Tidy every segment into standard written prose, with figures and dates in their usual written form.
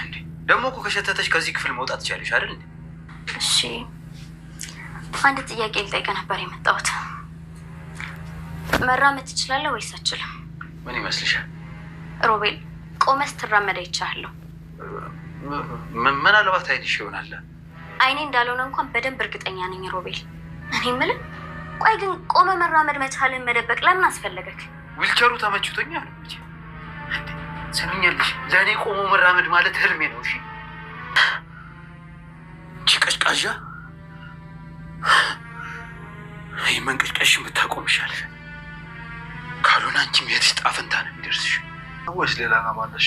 እንዴ ደግሞ እኮ ከሸተተሽ ከዚህ ክፍል መውጣት ትችያለሽ አይደል እንዴ? እሺ አንድ ጥያቄ ልጠይቅ ነበር የመጣሁት። መራመድ ትችላለህ ወይስ አትችልም? ምን ይመስልሻል? ሮቤል ቆመህ ስትራመድ አይቻለሁ። ምናልባት አይንሽ ይሆናል። አይኔ እንዳልሆነ እንኳን በደንብ እርግጠኛ ነኝ ሮቤል። እኔ የምልህ ቆይ ግን ቆመህ መራመድ መቻልን መደበቅ ለምን አስፈለገክ? ዊልቸሩ ተመችቶኛል እንጂ ሰምኛለሽ። ለእኔ ቆሞ መራመድ ማለት ህልሜ ነው። እሺ ቀሽቃዣ ይህ መንቀሽቀሽ የምታቆምሻል። ካልሆነ አንቺም የትሽ ጣፍንታ ነው የሚደርስሽ። ወይስ ሌላ አላማለሽ?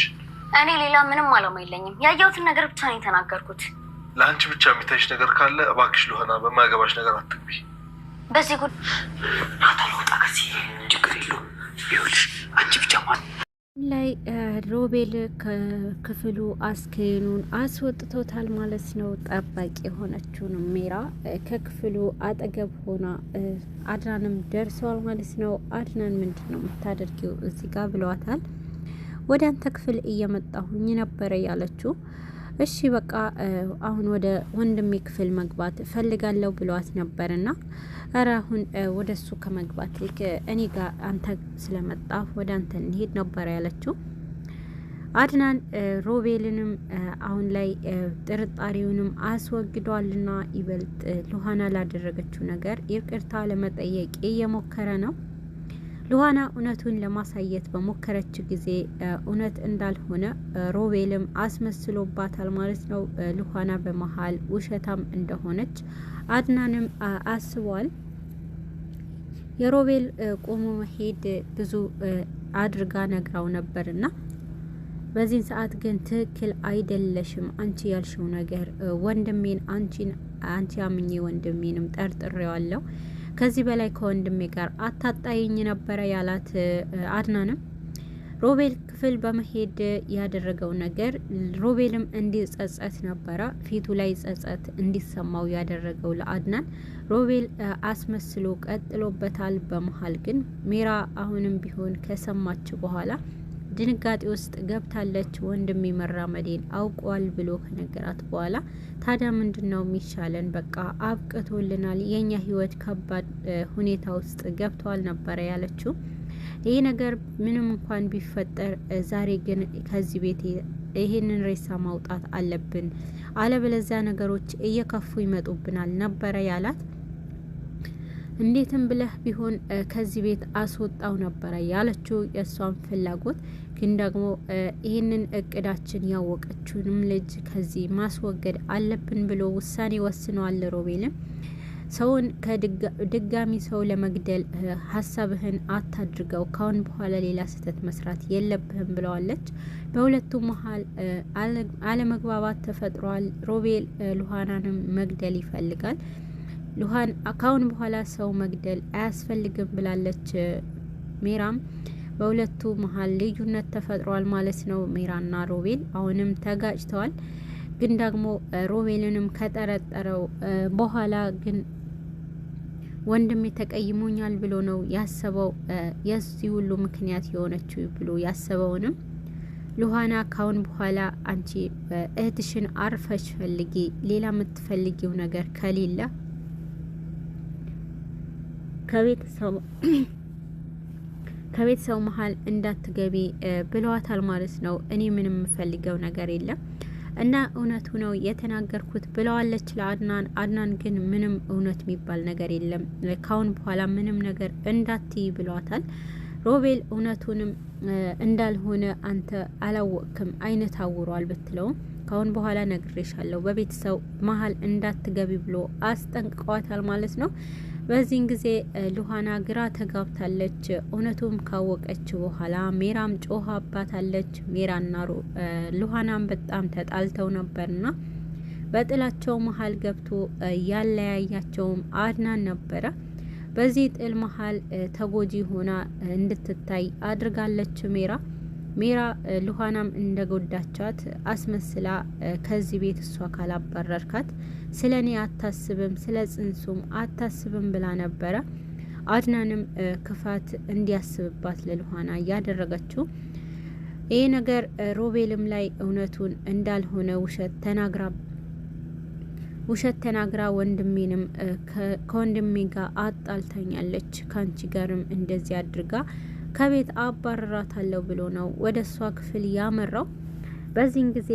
እኔ ሌላ ምንም አላማ የለኝም። ያየሁትን ነገር ብቻ ነው የተናገርኩት። ለአንቺ ብቻ የሚታይሽ ነገር ካለ እባክሽ ልሆና በማያገባሽ ነገር አትግቢ። በዚህ ጉድ አታለውጣ ከዚህ ችግር የለውም። ይኸውልሽ አንቺ ብቻ ማለት ላይ ሮቤል ከክፍሉ አስከሬኑን አስወጥቶታል ማለት ነው። ጠባቂ የሆነችውን ሜራ ከክፍሉ አጠገብ ሆና አድናንም ደርሰዋል ማለት ነው። አድናን ምንድን ነው የምታደርጊው እዚህ ጋር ብለዋታል። ወደ አንተ ክፍል እየመጣሁኝ ነበረ ያለችው። እሺ በቃ አሁን ወደ ወንድሜ ክፍል መግባት ፈልጋለሁ ብለዋት ነበርና ኧረ አሁን ወደ እሱ ከመግባት ልክ እኔ ጋር አንተ ስለመጣ ወደ አንተ እንሄድ ነበረ ያለችው። አድናን ሮቤልንም አሁን ላይ ጥርጣሬውንም አስወግዷልና ይበልጥ ሉሃና ላደረገችው ነገር ይቅርታ ለመጠየቅ እየሞከረ ነው። ሉሃና እውነቱን ለማሳየት በሞከረች ጊዜ እውነት እንዳልሆነ ሮቤልም አስመስሎባታል ማለት ነው። ሉሃና በመሀል ውሸታም እንደሆነች አድናንም አስቧል። የሮቤል ቆሞ መሄድ ብዙ አድርጋ ነግራው ነበርና በዚህን ሰዓት ግን ትክክል አይደለሽም፣ አንቺ ያልሽው ነገር ወንድሜን አንቺ አምኜ ወንድሜንም ጠርጥሬዋለሁ፣ ከዚህ በላይ ከወንድሜ ጋር አታጣይኝ ነበረ ያላት። አድናንም ሮቤል ክፍል በመሄድ ያደረገው ነገር ሮቤልም እንዲጸጸት ነበረ፣ ፊቱ ላይ ጸጸት እንዲሰማው ያደረገው ለአድናን ሮቤል አስመስሎ ቀጥሎበታል። በመሀል ግን ሜራ አሁንም ቢሆን ከሰማች በኋላ ድንጋጤ ውስጥ ገብታለች። ወንድሜ መራመዴን አውቋል ብሎ ከነገራት በኋላ ታዲያ ምንድን ነው የሚሻለን? በቃ አብቅቶልናል፣ የኛ ህይወት ከባድ ሁኔታ ውስጥ ገብተዋል ነበረ ያለችው። ይህ ነገር ምንም እንኳን ቢፈጠር ዛሬ ግን ከዚህ ቤት ይሄንን ሬሳ ማውጣት አለብን፣ አለበለዚያ ነገሮች እየከፉ ይመጡብናል ነበረ ያላት። እንዴትም ብለህ ቢሆን ከዚህ ቤት አስወጣው ነበረ ያለችው የእሷን ፍላጎት። ግን ደግሞ ይህንን እቅዳችን ያወቀችውንም ልጅ ከዚህ ማስወገድ አለብን ብሎ ውሳኔ ወስነዋል። ሮቤልም ሰውን ከድጋሚ ሰው ለመግደል ሀሳብህን አታድርገው፣ ካሁን በኋላ ሌላ ስህተት መስራት የለብህም ብለዋለች። በሁለቱ መሀል አለመግባባት ተፈጥሯል። ሮቤል ሉሃናንም መግደል ይፈልጋል። ሉሃን ካሁን በኋላ ሰው መግደል አያስፈልግም ብላለች። ሜራም በሁለቱ መሀል ልዩነት ተፈጥሯል ማለት ነው። ሜራና ሮቤል አሁንም ተጋጭተዋል። ግን ደግሞ ሮቤልንም ከጠረጠረው በኋላ ግን ወንድሜ ተቀይሞኛል ብሎ ነው ያሰበው። የዚህ ሁሉ ምክንያት የሆነችው ብሎ ያሰበውንም ሉሃና ካሁን በኋላ አንቺ እህትሽን አርፈሽ ፈልጊ፣ ሌላ የምትፈልጊው ነገር ከሌለ ከቤተሰቡ መሀል እንዳትገቢ ብለዋታል ማለት ነው። እኔ ምንም የምፈልገው ነገር የለም እና እውነቱ ነው የተናገርኩት ብለዋለች ለአድናን። አድናን ግን ምንም እውነት የሚባል ነገር የለም፣ ካሁን በኋላ ምንም ነገር እንዳትይ ብለዋታል። ሮቤል እውነቱንም እንዳልሆነ አንተ አላወቅክም፣ አይነት አውሯል ብትለውም ካሁን በኋላ ነግሬሻለሁ፣ በቤተሰብ መሀል እንዳትገቢ ብሎ አስጠንቅቀዋታል ማለት ነው። በዚህን ጊዜ ሉሃና ግራ ተጋብታለች። እውነቱም ካወቀች በኋላ ሜራም ጮሃባታለች። ሜራና ሉሃናም በጣም ተጣልተው ነበርና በጥላቸው መሀል ገብቶ ያለያያቸውም አድናን ነበረ። በዚህ ጥል መሀል ተጎጂ ሆና እንድትታይ አድርጋለች ሜራ ሉሃናም እንደጎዳቻት አስመስላ ከዚህ ቤት እሷ ካላባረርካት ስለ እኔ አታስብም፣ ስለ ጽንሱም አታስብም ብላ ነበረ። አድናንም ክፋት እንዲያስብባት ለሉሃና እያደረገችው ይሄ ነገር ሮቤልም ላይ እውነቱን እንዳልሆነ ውሸት ተናግራ ወንድሜንም ከወንድሜ ጋር አጣልታኛለች፣ ካንቺ ጋርም እንደዚህ አድርጋ ከቤት አባረራታለሁ ብሎ ነው ወደ እሷ ክፍል ያመራው። በዚህን ጊዜ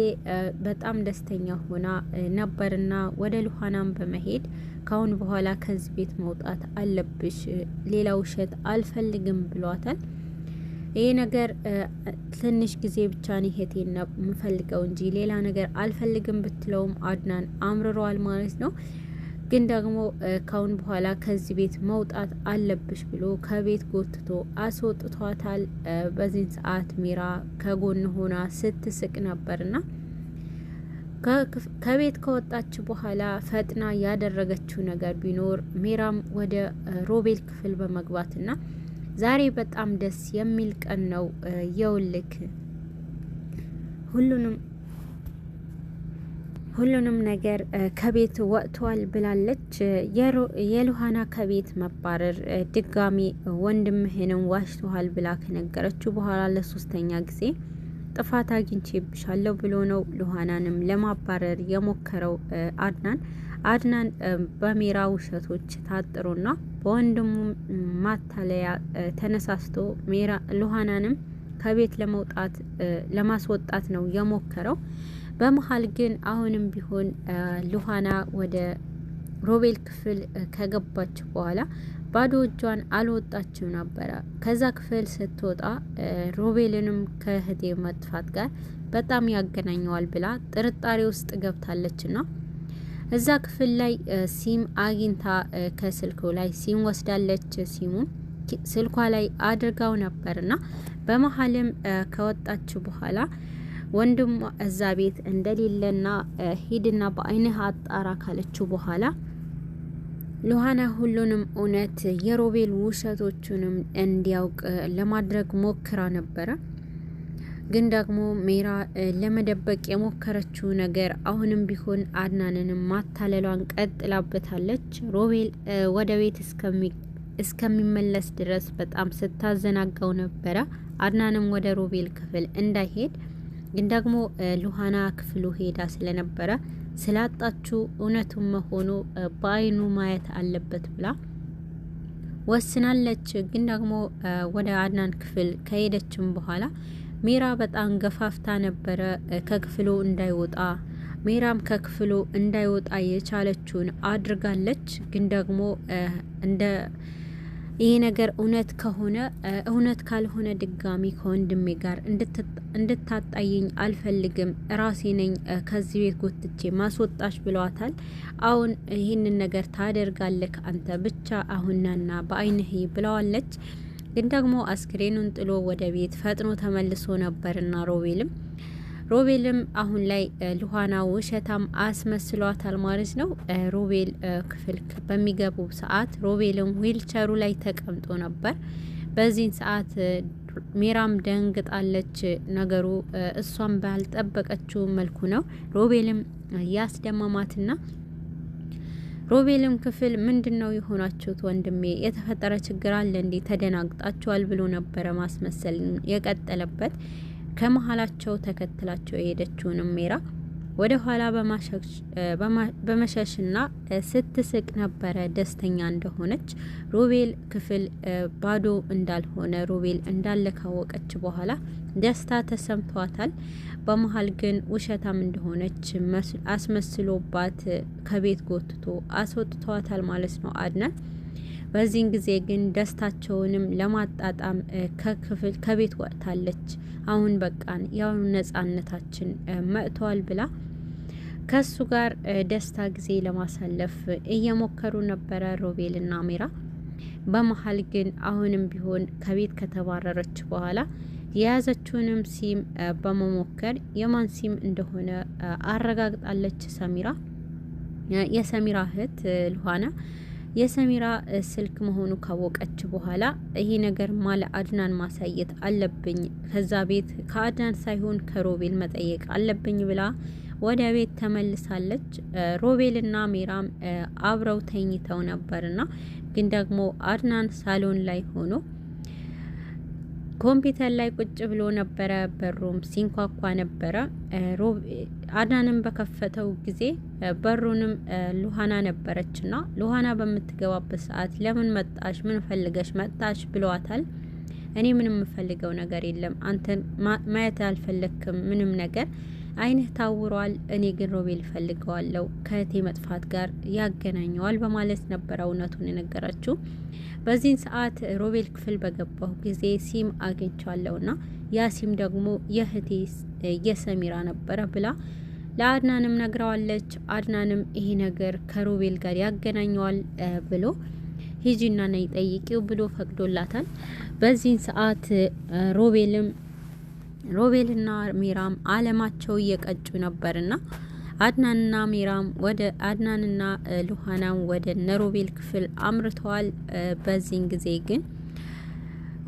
በጣም ደስተኛ ሆና ነበርና ወደ ሉሃናም በመሄድ ካሁን በኋላ ከዚህ ቤት መውጣት አለብሽ፣ ሌላ ውሸት አልፈልግም ብሏታል። ይሄ ነገር ትንሽ ጊዜ ብቻ ነው እህቴን የምፈልገው እንጂ ሌላ ነገር አልፈልግም ብትለውም አድናን አምርሯል ማለት ነው። ግን ደግሞ ካሁን በኋላ ከዚህ ቤት መውጣት አለብሽ ብሎ ከቤት ጎትቶ አስወጥቷታል። በዚህን ሰዓት ሜራ ከጎን ሆና ስትስቅ ነበርና ከቤት ከወጣች በኋላ ፈጥና ያደረገችው ነገር ቢኖር ሜራም ወደ ሮቤል ክፍል በመግባትና ዛሬ በጣም ደስ የሚል ቀን ነው፣ የውልክ ሁሉንም ነገር ከቤት ወጥቷል ብላለች። የሉሃና ከቤት መባረር ድጋሚ ወንድምህንም ዋሽቷል ብላ ከነገረችው በኋላ ለሶስተኛ ጊዜ ጥፋት አግኝቼብሻለሁ ብሎ ነው ሉሃናንም ለማባረር የሞከረው አድናን በሜራ ውሸቶች ታጥሮና በወንድሙ ማታለያ ተነሳስቶ ሉሃናንም ከቤት ለማስወጣት ነው የሞከረው። በመሀል ግን አሁንም ቢሆን ሉሃና ወደ ሮቤል ክፍል ከገባች በኋላ ባዶ እጇን አልወጣችው ነበረ። ከዛ ክፍል ስትወጣ ሮቤልንም ከእህቴ መጥፋት ጋር በጣም ያገናኘዋል ብላ ጥርጣሬ ውስጥ ገብታለችና እዛ ክፍል ላይ ሲም አግኝታ ከስልኩ ላይ ሲም ወስዳለች። ሲሙን ስልኳ ላይ አድርጋው ነበርና በመሀልም ከወጣች በኋላ ወንድም እዛ ቤት እንደሌለና ሂድና በአይንህ አጣራ ካለችው በኋላ ሉሃና ሁሉንም እውነት የሮቤል ውሸቶቹንም እንዲያውቅ ለማድረግ ሞክራ ነበረ። ግን ደግሞ ሜራ ለመደበቅ የሞከረችው ነገር አሁንም ቢሆን አድናንንም ማታለሏን ቀጥላበታለች። ሮቤል ወደ ቤት እስከሚመለስ ድረስ በጣም ስታዘናጋው ነበረ። አድናንም ወደ ሮቤል ክፍል እንዳይሄድ ግን ደግሞ ሉሃና ክፍሉ ሄዳ ስለነበረ ስላጣችው እውነቱን መሆኑ በአይኑ ማየት አለበት ብላ ወስናለች። ግን ደግሞ ወደ አድናን ክፍል ከሄደችም በኋላ ሜራ በጣም ገፋፍታ ነበረ ከክፍሉ እንዳይወጣ። ሜራም ከክፍሉ እንዳይወጣ የቻለችውን አድርጋለች። ግን ደግሞ ይሄ ነገር እውነት ካልሆነ ድጋሚ ከወንድሜ ጋር እንድታጣይኝ አልፈልግም፣ ራሴ ነኝ ከዚህ ቤት ጎትቼ ማስወጣሽ ብለዋታል። አሁን ይህንን ነገር ታደርጋለህ አንተ ብቻ አሁንና በአይንህ ብለዋለች። ግን ደግሞ አስክሬኑን ጥሎ ወደ ቤት ፈጥኖ ተመልሶ ነበርና ሮቤልም አሁን ላይ ሉሃና ውሸታም አስመስሏታል ማለት ነው። ሮቤል ክፍል በሚገቡ ሰዓት ሮቤልም ዊልቸሩ ላይ ተቀምጦ ነበር። በዚህን ሰዓት ሜራም ደንግጣለች። ነገሩ እሷም ባልጠበቀችው መልኩ ነው ሮቤልም ያስደመማትና ሮቤልም ክፍል ምንድነው የሆናችሁት ወንድሜ? የተፈጠረ ችግር አለ እንዴ? ተደናግጣችኋል ብሎ ነበረ ማስመሰል የቀጠለበት። ከመሀላቸው ተከትላቸው የሄደችውንም ሜራ ወደ ኋላ በመሸሽና ስትስቅ ነበረ ደስተኛ እንደሆነች። ሮቤል ክፍል ባዶ እንዳልሆነ ሮቤል እንዳለ ካወቀች በኋላ ደስታ ተሰምቷታል። በመሀል ግን ውሸታም እንደሆነች አስመስሎባት ከቤት ጎትቶ አስወጥቷታል ማለት ነው አድናን። በዚህን ጊዜ ግን ደስታቸውንም ለማጣጣም ከቤት ወጥታለች። አሁን በቃን ያው ነጻነታችን መጥቷል ብላ ከሱ ጋር ደስታ ጊዜ ለማሳለፍ እየሞከሩ ነበረ ሮቤልና ሜራ። በመሀል ግን አሁንም ቢሆን ከቤት ከተባረረች በኋላ የያዘችውንም ሲም በመሞከር የማን ሲም እንደሆነ አረጋግጣለች። የሰሚራ እህት ሉሃና የሰሚራ ስልክ መሆኑ ካወቀች በኋላ ይሄ ነገር ማለ አድናን ማሳየት አለብኝ፣ ከዛ ቤት ከአድናን ሳይሆን ከሮቤል መጠየቅ አለብኝ ብላ ወደ ቤት ተመልሳለች። ሮቤልና ሜራም አብረው ተኝተው ነበርና ግን ደግሞ አድናን ሳሎን ላይ ሆኖ ኮምፒውተር ላይ ቁጭ ብሎ ነበረ። በሩም ሲንኳኳ ነበረ። አድናንም በከፈተው ጊዜ በሩንም ሉሃና ነበረችና ሉሃና በምትገባበት ሰዓት ለምን መጣሽ? ምን ፈልገሽ መጣሽ? ብለዋታል። እኔ ምንም የምፈልገው ነገር የለም። አንተን ማየት አልፈለክም ምንም ነገር አይንህ ታውሯል። እኔ ግን ሮቤል ፈልገዋለሁ ከእቴ መጥፋት ጋር ያገናኘዋል በማለት ነበረ እውነቱን የነገረችው። በዚህን ሰዓት ሮቤል ክፍል በገባሁ ጊዜ ሲም አግኝቻለሁና ያ ሲም ደግሞ የእህቴ የሰሚራ ነበረ ብላ ለአድናንም ነግረዋለች። አድናንም ይሄ ነገር ከሮቤል ጋር ያገናኘዋል ብሎ ሂጂና ነይ ጠይቂው ብሎ ፈቅዶላታል። በዚህን ሰዓት ሮቤልና ሚራም አለማቸው እየቀጩ ነበርና አድናንና ሚራም ወደ አድናንና ሉሃናም ወደ ነሮቤል ክፍል አምርተዋል። በዚህን ጊዜ ግን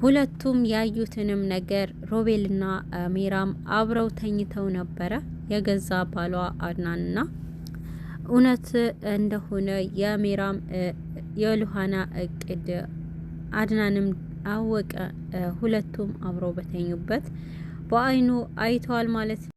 ሁለቱም ያዩትንም ነገር ሮቤልና ሚራም አብረው ተኝተው ነበረ። የገዛ ባሏ አድናንና እውነት እንደሆነ የሚራም የሉሃና እቅድ አድናንም አወቀ። ሁለቱም አብረው በተኙበት በአይኑ አይተዋል ማለት ነው።